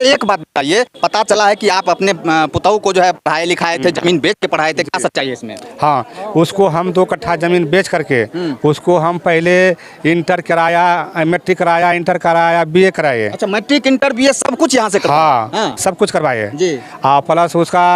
एक बात बताइए, पता चला है कि आप अपने पुतहू को जो है पढ़ाए लिखाए थे, जमीन बेच के पढ़ाए थे, क्या सच्चाई है इसमें? हाँ, उसको हम 2 कट्ठा ज़मीन बेच करके उसको हम पहले इंटर कराया, मैट्रिक कराया, इंटर कराया, बीए कराए। अच्छा, मैट्रिक इंटर बीए सब कुछ यहाँ से हाँ, सब कुछ करवाए जी। प्लस उसका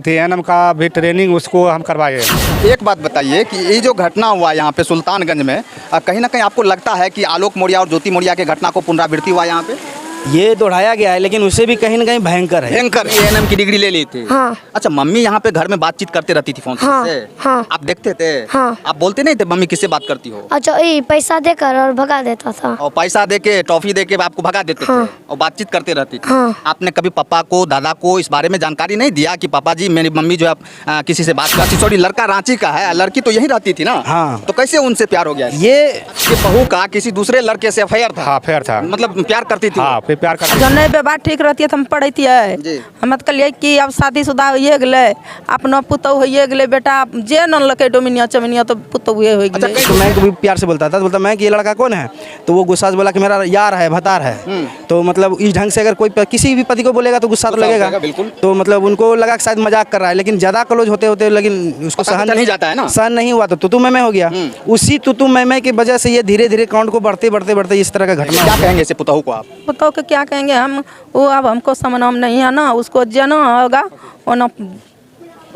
एएनएम का भी ट्रेनिंग उसको हम करवाए। एक बात बताइए कि ये जो घटना हुआ यहाँ पे सुल्तानगंज में, कहीं ना कहीं आपको लगता है कि आलोक मौर्य और ज्योति मौर्य के घटना को पुनरावृत्ति हुआ यहाँ पे? ये दोहराया गया है, लेकिन उससे भी कहीं ना कहीं भयंकर है। भयंकर। एएनएम की डिग्री ले ली थी। हाँ। अच्छा, मम्मी यहाँ पे घर में बातचीत करते रहती थी फोन हाँ, से? हाँ। आप देखते थे? हाँ। आप बोलते नहीं थे मम्मी किससे बात करती हो? अच्छा, ये पैसा देकर और भगा देता था। और पैसा देके, टॉफी देके आपको भगा देते हाँ। थे और बातचीत करते रहती थी। हाँ। आपने कभी पापा को, दादा को इस बारे में जानकारी नहीं दिया कि पापा जी मेरी मम्मी जो है किसी से बात करती? सॉरी, लड़का रांची का है, लड़की तो यहीं रहती थी ना? हाँ। तो कैसे उनसे प्यार हो गया? ये बहू का किसी दूसरे लड़के से अफेयर था? हाँ, फेयर था। मतलब प्यार करती थी? हाँ, फिर प्यार करते। जब नहीं बात ठीक रहती है तो हम पढ़ती है। हम कहलिए कि अब शादीशुदा होइए गए, अपना पुतहु होइए गए, बेटा जे न लके डोमिनिया चमिनिया तो पुतहु हो गए। तो मैं कभी प्यार से बोलता था, तो बोलता मैं कि ये लड़का कौन है, तो वो गुस्सा से बोला कि मेरा यार है, भतार है। तो मतलब इस ढंग से अगर कोई किसी भी पति को बोलेगा तो गुस्सा तो लगेगा। बिल्कुल। तो मतलब उनको लगा कि शायद मजाक कर रहा है, लेकिन ज्यादा क्लोज होते होते लेकिन उसको सहन नहीं जाता है ना? सहन नहीं हुआ तो तू मैं हो गया। उसी तू मैं की वजह से ये धीरे धीरे काउंट को बढ़ते बढ़ते बढ़ते इस तरह का घटना। क्या कहेंगे इसे पुतहु को आप? पुतहु के क्या कहेंगे हम, वो अब हमको समझ नहीं है ना, उसको जना होगा और ना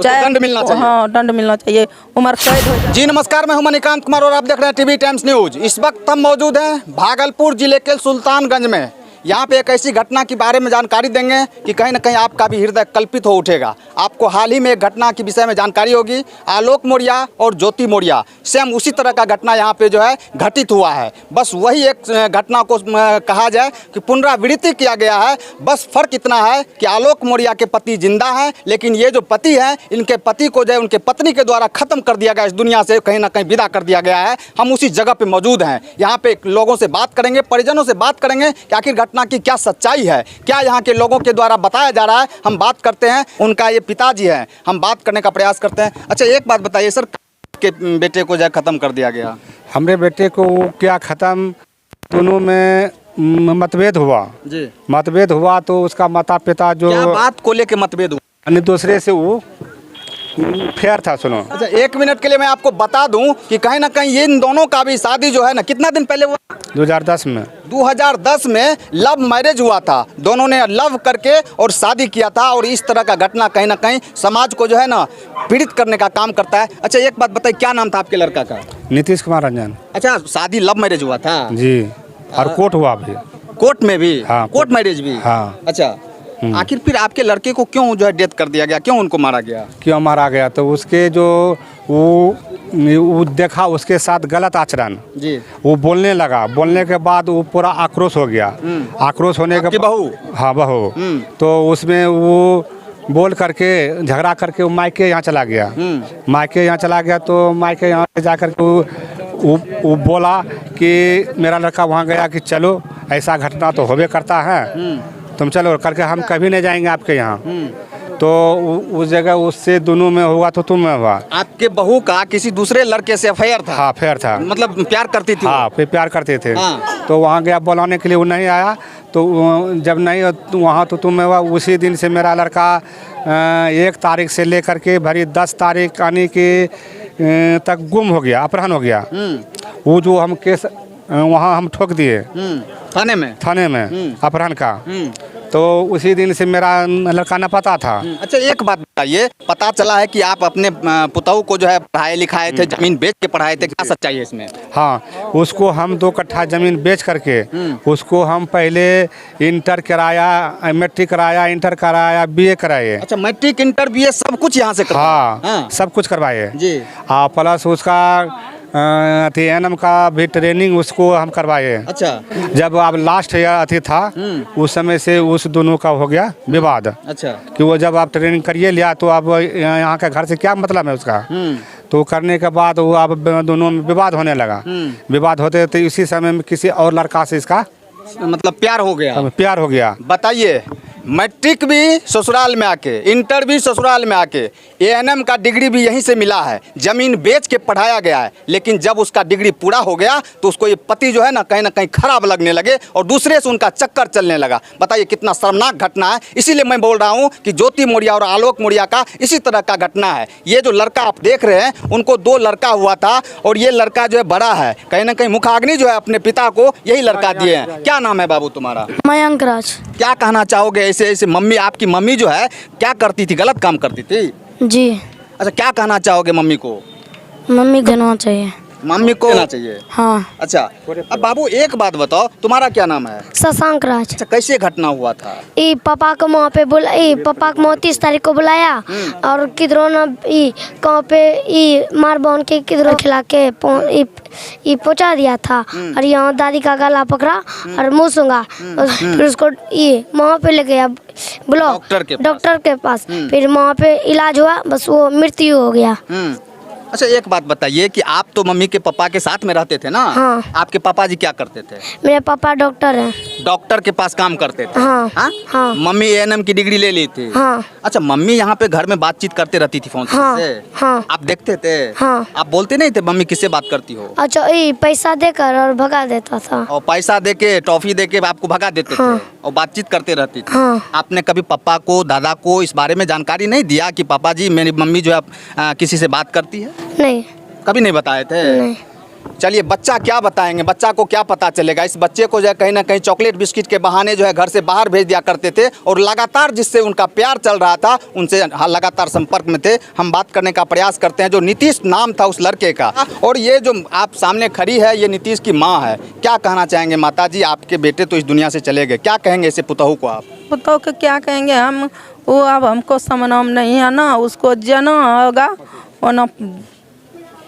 दंड मिलना चाहिए। हाँ, दंड मिलना चाहिए, उम्र कैद हो जाए। जी नमस्कार, मैं हूं मणिकांत कुमार और आप देख रहे हैं टीवी टाइम्स न्यूज। इस वक्त हम मौजूद हैं भागलपुर जिले के सुल्तानगंज में। यहाँ पे एक ऐसी घटना के बारे में जानकारी देंगे कि कहीं ना कहीं आपका भी हृदय कल्पित हो उठेगा। आपको हाल ही में एक घटना के विषय में जानकारी होगी। आलोक मौर्य और ज्योति मौर्य, सेम उसी तरह का घटना यहाँ पे जो है घटित हुआ है। बस वही एक घटना को कहा जाए कि पुनरावृत्ति किया गया है। बस फर्क इतना है कि आलोक मौर्य के पति जिंदा हैं, लेकिन ये जो पति हैं, इनके पति को जो है उनके पत्नी के द्वारा खत्म कर दिया गया, इस दुनिया से कहीं ना कहीं विदा कर दिया गया है। हम उसी जगह पे मौजूद हैं। यहाँ पे लोगों से बात करेंगे, परिजनों से बात करेंगे कि आखिर घटना की क्या सच्चाई है, क्या यहाँ के लोगों के द्वारा बताया जा रहा है। हम बात करते हैं, उनका ये पिताजी है, हम बात करने का प्रयास करते हैं। अच्छा, एक बात बताइए सर, के बेटे को जो है खत्म कर दिया गया? हमरे बेटे को क्या खत्म, दोनों में मतभेद हुआ जी। मतभेद हुआ तो उसका माता पिता जो क्या बात को लेके मतभेद हुआ? अन्य दूसरे से वो फेयर था। सुनो, अच्छा, 1 मिनट के लिए मैं आपको बता दूं कि कहीं ना कहीं इन दोनों का भी शादी जो है ना, कितना दिन पहले हुआ? 2010 में। 2010 में लव मैरिज हुआ था। दोनों ने लव करके और शादी किया था। और इस तरह का घटना कहीं ना कहीं समाज को जो है ना पीड़ित करने का काम करता है। अच्छा, एक बात बताइए, क्या नाम था आपके लड़का का? नीतीश कुमार रंजन। अच्छा, शादी लव मैरिज हुआ था जी, और कोर्ट हुआ भी। कोर्ट में भी? हाँ, कोर्ट मैरिज भी? हाँ। अच्छा, आखिर फिर आपके लड़के को क्यों जो है डेथ कर दिया गया, क्यों उनको मारा गया? क्यों मारा गया? तो उसके जो वो देखा उसके साथ गलत आचरण, जी। वो बोलने लगा। बोलने के बाद वो पूरा आक्रोश हो गया। आक्रोश होने के बहू? हाँ, बहू। तो उसमें वो बोल करके झगड़ा करके वो मायके यहाँ चला गया। मायके यहाँ चला गया तो मायके यहाँ जा करके वो बोला कि मेरा लड़का वहाँ गया कि चलो ऐसा घटना तो होबे करता है, तुम चलो करके, हम कभी नहीं जाएंगे आपके यहाँ। तो उस जगह उससे दोनों में होगा तो तुम में हुआ। आपके बहू का किसी दूसरे लड़के से अफेयर था? हाँ, फेयर था। मतलब प्यार करती थी? हाँ, फिर प्यार करते थे। हाँ। तो वहाँ गया बुलाने के लिए, वो नहीं आया। तो जब नहीं तो वहाँ तो तुम में हुआ। उसी दिन से मेरा लड़का 1 तारीख से लेकर के भरी 10 तारीख आने के तक गुम हो गया, अपहरण हो गया। वो जो हम केस वहाँ हम ठोक दिए थाने में अपहरण का। तो उसी दिन से मेरा लड़का न पता था। अच्छा, एक बात बताइए, पता चला है कि आप अपने पुतहु को जो है पढ़ाए लिखाए थे, जमीन बेच के पढ़ाए थे, क्या सच्चाई है इसमें? हाँ, उसको हम 2 कट्ठा ज़मीन बेच करके उसको हम पहले इंटर कराया, मैट्रिक कराया, इंटर कराया, बीए कराए। अच्छा, मैट्रिक इंटर बीए सब कुछ यहाँ से हाँ, हाँ, सब कुछ करवाए जी। प्लस उसका एएनएम का भी ट्रेनिंग उसको हम करवाए। अच्छा, जब अब लास्ट अथी था उस समय से उस दोनों का हो गया विवाद। अच्छा, कि वो जब आप ट्रेनिंग करिए लिया तो अब यहाँ के घर से क्या मतलब है उसका। तो करने के बाद वो अब दोनों में विवाद होने लगा। विवाद होते तो इसी समय में किसी और लड़का से इसका मतलब प्यार हो गया? प्यार हो गया। बताइए, मैट्रिक भी ससुराल में आके, इंटर भी ससुराल में आके, एएनएम का डिग्री भी यहीं से मिला है, ज़मीन बेच के पढ़ाया गया है। लेकिन जब उसका डिग्री पूरा हो गया तो उसको ये पति जो है ना कहीं खराब लगने लगे और दूसरे से उनका चक्कर चलने लगा। बताइए कितना शर्मनाक घटना है। इसीलिए मैं बोल रहा हूँ कि ज्योति मौर्य और आलोक मौर्य का इसी तरह का घटना है। ये जो लड़का आप देख रहे हैं उनको 2 लड़का हुआ था और ये लड़का जो है बड़ा है, कहीं ना कहीं मुखाग्नि जो है अपने पिता को यही लड़का दिए हैं। क्या नाम है बाबू तुम्हारा? मयंक राज। क्या कहना चाहोगे ऐसे ऐसे मम्मी, आपकी मम्मी जो है क्या करती थी, गलत काम करती थी? जी। अच्छा, क्या कहना चाहोगे मम्मी को? मम्मी देना चाहिए। मम्मी को देना चाहिए। हाँ। अच्छा, अब बाबू एक बात बताओ, तुम्हारा क्या नाम है? शशांक राज। अच्छा, कैसे घटना हुआ था? ई पापा को वहाँ पे बुला, ई पापा को 30 तारीख को बुलाया और किधरों ना ई कहाँ पे ई मार बहन के किधरों खिला के ई पहुँचा दिया था और यहाँ दादी का गला पकड़ा और मुँह सूंघा और फिर उसको ई वहाँ पे ले गया ब्लॉक डॉक्टर के पास। फिर वहाँ पे इलाज हुआ, बस वो मृत्यु हो गया। अच्छा, एक बात बताइए कि आप तो मम्मी के पापा के साथ में रहते थे ना? हाँ। आपके पापा जी क्या करते थे? मेरे पापा डॉक्टर हैं। डॉक्टर के पास काम करते थे? हाँ। हाँ? हाँ। मम्मी एएनएम की डिग्री ले ली थी? हाँ। अच्छा, मम्मी यहाँ पे घर में बातचीत करते रहती थी फोन हाँ। से? हाँ। आप देखते थे? हाँ। आप बोलते नहीं थे मम्मी किससे बात करती हो? अच्छा, ये पैसा देकर और भगा देता था। और पैसा देके, टॉफी देके आपको भगा देते थे और बातचीत करते रहती थी? हाँ। आपने कभी पापा को, दादा को इस बारे में जानकारी नहीं दिया कि पापा जी मेरी मम्मी जो है किसी से बात करती है? नहीं। कभी नहीं बताए थे? नहीं। चलिए, बच्चा क्या बताएंगे, बच्चा को क्या पता चलेगा। इस बच्चे को जो है कहीं ना कहीं चॉकलेट बिस्किट के बहाने जो है घर से बाहर भेज दिया करते थे और लगातार जिससे उनका प्यार चल रहा था उनसे लगातार संपर्क में थे। हम बात करने का प्रयास करते हैं। जो नीतीश नाम था उस लड़के का, और ये जो आप सामने खड़ी है ये नीतीश की माँ है। क्या कहना चाहेंगे माता जी? आपके बेटे तो इस दुनिया से चले गए, क्या कहेंगे इसे पुतहू को आप? पुतहू को क्या कहेंगे हम, वो अब हमको समनाम नहीं है ना, उसको जना होगा वो ना,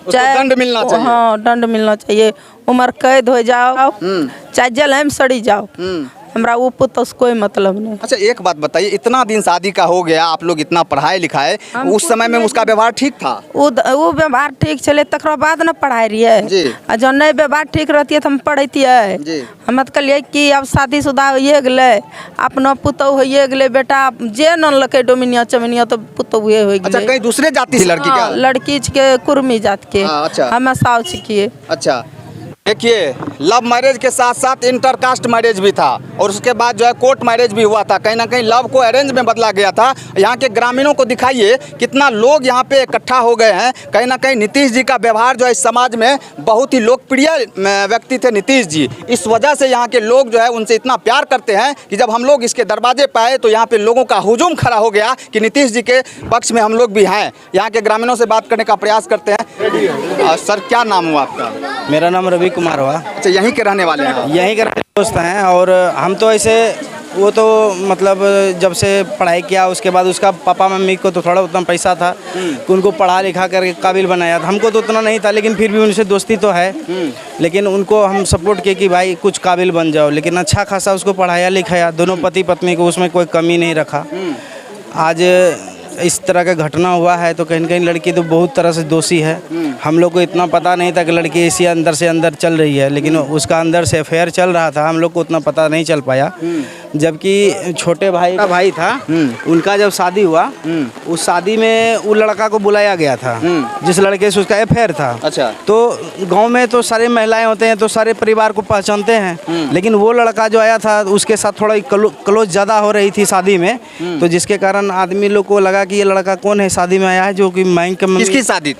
उसको दंड मिलना चाहिए। हाँ, दंड मिलना चाहिए। उम्र कैद हो जाओ चाहे जेल में सड़ी जाओ, हमरा वो पुतहू से कोई मतलब नहीं। अच्छा, एक बात बताइए, इतना दिन शादी का हो गया, आप लोग इतना पढ़ाए लिखाए, उस समय में उसका व्यवहार ठीक था? वो व्यवहार ठीक चले तक बाद न पढ़ाई रही जी। है। जब नहीं व्यवहार ठीक रहती है तो हम पढ़ती है। हम तो कहलिए कि अब शादीशुदा होइए गए, अपना पुतहू होइए गए, बेटा जे न लके डोमिनिया चमिनिया तो पुतहू हो गए। अच्छा, कहीं दूसरे जाति से लड़की क्या? लड़की के कुर्मी जात के। अच्छा। हमें साव छिकिए। अच्छा, देखिए, लव मैरिज के साथ साथ इंटरकास्ट मैरिज भी था और उसके बाद जो है कोर्ट मैरिज भी हुआ था। कहीं ना कहीं लव को अरेंज में बदला गया था। यहाँ के ग्रामीणों को दिखाइए कितना लोग यहाँ पे इकट्ठा हो गए हैं। कहीं ना कहीं नीतीश जी का व्यवहार जो है इस समाज में बहुत ही लोकप्रिय व्यक्ति थे नीतीश जी। इस वजह से यहाँ के लोग जो है उनसे इतना प्यार करते हैं कि जब हम लोग इसके दरवाजे पे आए तो यहाँ पे लोगों का हुजूम खड़ा हो गया कि नीतीश जी के पक्ष में हम लोग भी हैं। यहाँ के ग्रामीणों से बात करने का प्रयास करते हैं। सर, क्या नाम हुआ आपका? मेरा नाम रवि कुमार हुआ। अच्छा, यहीं के रहने वाले हैं? यहीं के दोस्त हैं। और हम तो ऐसे, वो तो मतलब जब से पढ़ाई किया उसके बाद उसका पापा मम्मी को तो थोड़ा उतना पैसा था कि उनको पढ़ा लिखा करके काबिल बनाया था। हमको तो उतना नहीं था, लेकिन फिर भी उनसे दोस्ती तो है। लेकिन उनको हम सपोर्ट किए कि भाई कुछ काबिल बन जाओ। लेकिन अच्छा खासा उसको पढ़ाया लिखाया, दोनों पति पत्नी को, उसमें कोई कमी नहीं रखा। आज इस तरह का घटना हुआ है तो कहीं न कहीं लड़की तो बहुत तरह से दोषी है। हम लोग को इतना पता नहीं था कि लड़की इसी अंदर से अंदर चल रही है, लेकिन उसका अंदर से अफेयर चल रहा था, हम लोग को उतना पता नहीं चल पाया। जबकि छोटे भाई का भाई था, उनका जब शादी हुआ उस शादी में वो लड़का को बुलाया गया था जिस लड़के से उसका अफेयर था। अच्छा। तो गांव में तो सारे महिलाएं होते हैं तो सारे परिवार को पहचानते हैं, लेकिन वो लड़का जो आया था उसके साथ थोड़ा क्लोज ज़्यादा हो रही थी शादी में, तो जिसके कारण आदमी लोग को लगा कि ये लड़का कौन है शादी में आया है, जो कि माइंड के किसकी शादी?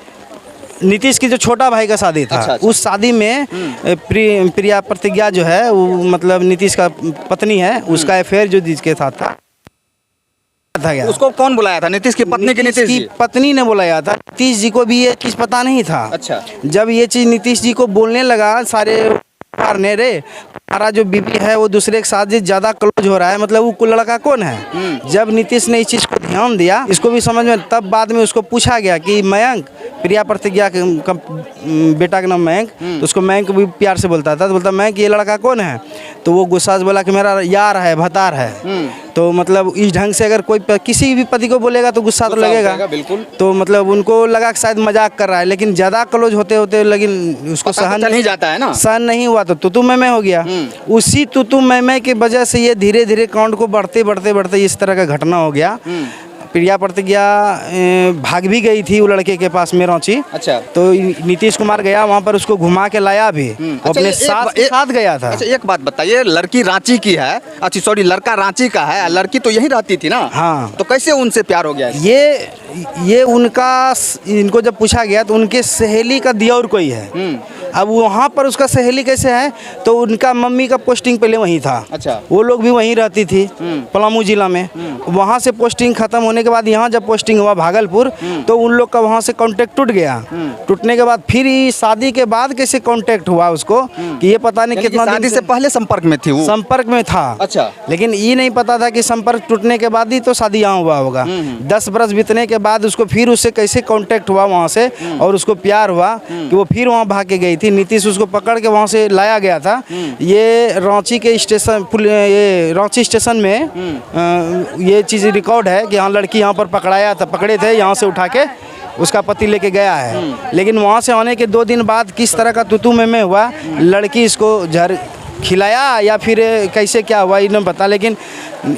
नीतीश की जो छोटा भाई का शादी था। अच्छा। उस शादी में प्रिया प्रतिज्ञा जो है वो मतलब नीतीश का पत्नी है, उसका अफेयर जो जिसके साथ था गया। उसको कौन बुलाया था? नीतीश की पत्नी की? नीतीश की पत्नी ने बुलाया था। नीतीश जी को भी ये चीज़ पता नहीं था। अच्छा। जब ये चीज़ नीतीश जी को बोलने लगा सारे मारने रे, हमारा जो बीबी है वो दूसरे के साथ ज़्यादा क्लोज हो रहा है, मतलब वो लड़का कौन है। जब नीतीश ने इस चीज़ को ध्यान दिया, इसको भी समझ में, तब बाद में उसको पूछा गया कि मयंक, प्रिया प्रतिज्ञा का बेटा का नाम मयंक, तो उसको मयंक भी प्यार से बोलता था, तो बोलता मयंक ये लड़का कौन है, तो वो गुस्सा से बोला कि मेरा यार है, भतार है। तो मतलब इस ढंग से अगर कोई किसी भी पति को बोलेगा तो गुस्सा तो लगेगा बिल्कुल। तो मतलब उनको लगा कि शायद मजाक कर रहा है, लेकिन ज़्यादा क्लोज होते होते लेकिन उसको पता तो चल ही जाता है ना। सहन नहीं हुआ तो तू मैं हो गया। उसी तू मैं की वजह से ये धीरे धीरे काउंट को बढ़ते बढ़ते बढ़ते इस तरह का घटना हो गया। प्रिया प्रतिज्ञा भाग भी गई थी वो लड़के के पास में रांची। अच्छा। तो नीतीश कुमार गया वहाँ पर, उसको घुमा के लाया भी, अपने साथ गया था। अच्छा, एक बात बताइए, लड़की रांची की है, अच्छा सॉरी लड़का रांची का है, लड़की तो यहीं रहती थी ना। हाँ। तो कैसे उनसे प्यार हो गया? ये इनको जब पूछा गया तो उनके सहेली का दियोर कोई है। अब वहाँ पर उसका सहेली कैसे है, तो उनका मम्मी का पोस्टिंग पहले वहीं था। अच्छा। वो लोग भी वहीं रहती थी पलामू जिला में। वहाँ से पोस्टिंग खत्म होने के बाद यहाँ जब पोस्टिंग हुआ भागलपुर, तो उन लोग का वहाँ से कांटेक्ट टूट गया। टूटने के बाद फिर शादी के बाद कैसे कांटेक्ट हुआ उसको कि ये पता नहीं कितना शादी से पहले संपर्क में थी वो? संपर्क में था। अच्छा। लेकिन ये नहीं पता था कि संपर्क टूटने के बाद ही तो शादी यहाँ हुआ होगा। 10 बरस बीतने के बाद उसको फिर उससे कैसे कांटेक्ट हुआ वहाँ से, और उसको प्यार हुआ कि वो फिर वहाँ भाग के गई थी। नीतीश उसको पकड़ के वहाँ से लाया गया था। ये रांची के स्टेशन, ये रांची स्टेशन में ये चीज़ रिकॉर्ड है कि हाँ लड़की यहाँ पर पकड़े थे, यहाँ से उठा के उसका पति लेके गया है। लेकिन वहाँ से आने के 2 दिन बाद किस तरह का तू में हुआ, लड़की इसको जहर खिलाया या फिर कैसे क्या हुआ ये नहीं पता। लेकिन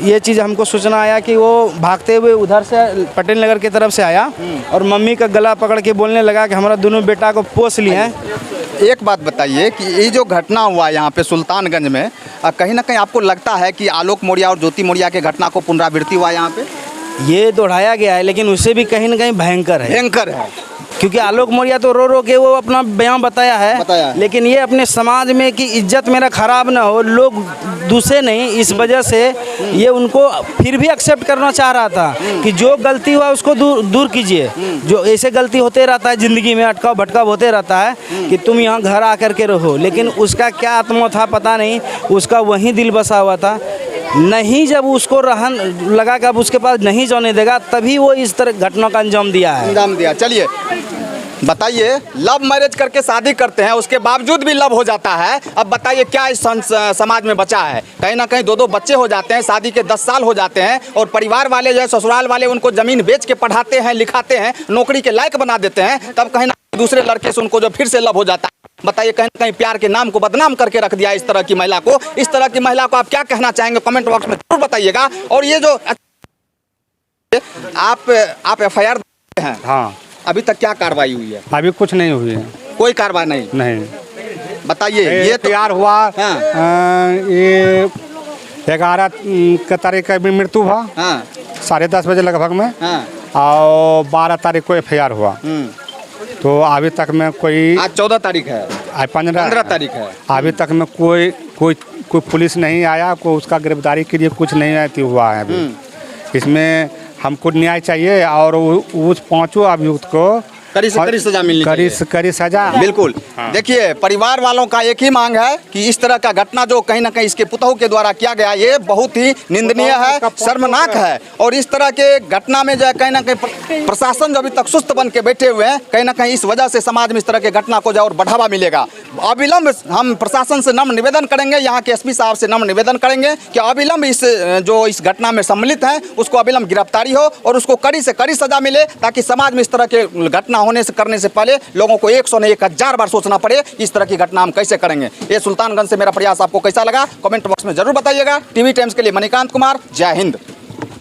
ये चीज़ हमको सूचना आया कि वो भागते हुए उधर से पटेल नगर की तरफ से आया और मम्मी का गला पकड़ के बोलने लगा कि हमारा दोनों बेटा को पोस लिए हैं। एक बात बताइए कि ये जो घटना हुआ यहाँ पे सुल्तानगंज में, कहीं ना कहीं आपको लगता है कि आलोक मौर्य और ज्योति मौर्य के घटना को पुनरावृत्ति हुआ यहाँ पे? ये दोहराया गया है, लेकिन उससे भी कहीं ना कहीं भयंकर है। क्योंकि आलोक मौर्य तो रो के वो अपना बयान बताया है। लेकिन ये अपने समाज में कि इज्जत मेरा खराब ना हो, लोग दूसरे नहीं, इस वजह से ये उनको फिर भी एक्सेप्ट करना चाह रहा था कि जो गलती हुआ उसको दूर कीजिए। जो ऐसे गलती होते रहता है ज़िंदगी में, अटकाव भटकाव होते रहता है कि तुम यहाँ घर आकर के रहो। लेकिन उसका क्या आत्मा था पता नहीं, उसका वहीं दिल बसा हुआ था। नहीं जब उसको रहन लगा कि अब उसके पास नहीं जाने देगा, तभी वो इस तरह घटना का अंजाम दिया। चलिए बताइए, लव मैरिज करके शादी करते हैं, उसके बावजूद भी लव हो जाता है। अब बताइए क्या इस समाज में बचा है? कहीं ना कहीं 2-2 बच्चे हो जाते हैं, शादी के 10 साल हो जाते हैं, और परिवार वाले जो है ससुराल वाले उनको ज़मीन बेच के पढ़ाते हैं, लिखाते हैं, नौकरी के लायक बना देते हैं। तब कहीं ना दूसरे लड़के से उनको जो फिर से लव हो जाता है। बताइए, कहीं ना कहीं प्यार के नाम को बदनाम करके रख दिया इस तरह की महिला को। इस तरह की महिला को आप क्या कहना चाहेंगे, कमेंट बॉक्स में जरूर बताइएगा। और ये जो आप FIR हैं, हाँ, अभी तक क्या कार्रवाई हुई है? अभी कुछ नहीं हुई है। कोई कार्रवाई नहीं। बताइए, ये तो तैयार हुआ। हाँ। ये 11 तारीख का मृत्यु हुआ। हाँ। 10:30 बजे लगभग में। हाँ। और 12 तारीख को FIR हुआ। तो अभी तक में कोई, आज 14 तारीख है, आज 15 तारीख है, अभी तक में कोई पुलिस नहीं आया, कोई उसका गिरफ्तारी के लिए कुछ नहीं हुआ है अभी। इसमें हमको न्याय चाहिए और उस 5 अभियुक्त को कड़ी से कड़ी सजा मिलनी चाहिए। कड़ी सजा। बिल्कुल। देखिए, परिवार वालों का एक ही मांग है कि इस तरह का घटना जो कहीं ना कहीं इसके पुतहू के द्वारा किया गया, ये बहुत ही निंदनीय है, शर्मनाक है। और इस तरह के घटना में जो है कहीं ना कहीं प्रशासन जो अभी तक सुस्त बन के बैठे हुए हैं, कहीं ना कहीं इस वजह से समाज में इस तरह के घटना को जो और बढ़ावा मिलेगा। अविलंब हम प्रशासन से नम्र निवेदन करेंगे, यहाँ के SP साहब से नम्र निवेदन करेंगे कि अविलंब इस घटना में सम्मिलित हैं उसको अविलंब गिरफ्तारी हो और उसको कड़ी से कड़ी सजा मिले, ताकि समाज में इस तरह के घटना करने से पहले लोगों को 100 नहीं 1000 बार सोचना पड़े इस तरह की घटना हम कैसे करेंगे। ये सुल्तानगंज से मेरा प्रयास आपको कैसा लगा, कमेंट बॉक्स में जरूर बताइएगा। TV टाइम्स के लिए मणिकांत कुमार, जय हिंद।